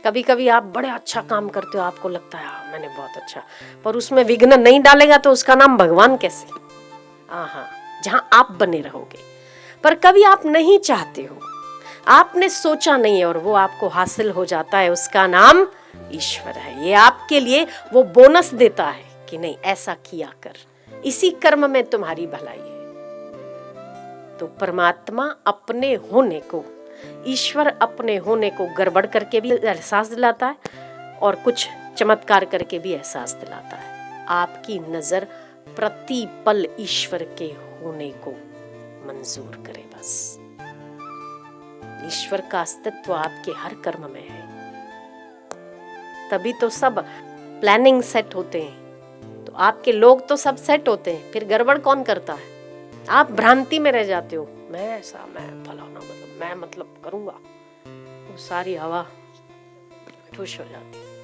कभी कभी आप बड़े अच्छा काम करते हो, आपको लगता है हाँ मैंने बहुत अच्छा, पर उसमें विघ्न नहीं डालेगा तो उसका नाम भगवान कैसे? हाँ, जहां आप बने रहोगे। पर कभी आप नहीं चाहते हो, आपने सोचा नहीं है और वो आपको हासिल हो जाता है, उसका नाम ईश्वर है। ये आपके लिए वो बोनस देता है कि नहीं ऐसा किया कर, इसी कर्म में तुम्हारी भलाई है। तो परमात्मा अपने होने को, ईश्वर अपने होने को गड़बड़ करके भी एहसास दिलाता है और कुछ चमत्कार करके भी एहसास दिलाता है। आपकी नजर प्रतिपल ईश्वर के होने को मंजूर करे बस। ईश्वर का अस्तित्व आपके हर कर्म में है, तभी तो सब प्लानिंग सेट होते हैं। तो आपके लोग तो सब सेट होते हैं, फिर गड़बड़ कौन करता है? आप भ्रांति में रह जाते हो, मैं ऐसा, मैं फलाना, मैं करूंगा, वो सारी हवा ठुस हो जाती है।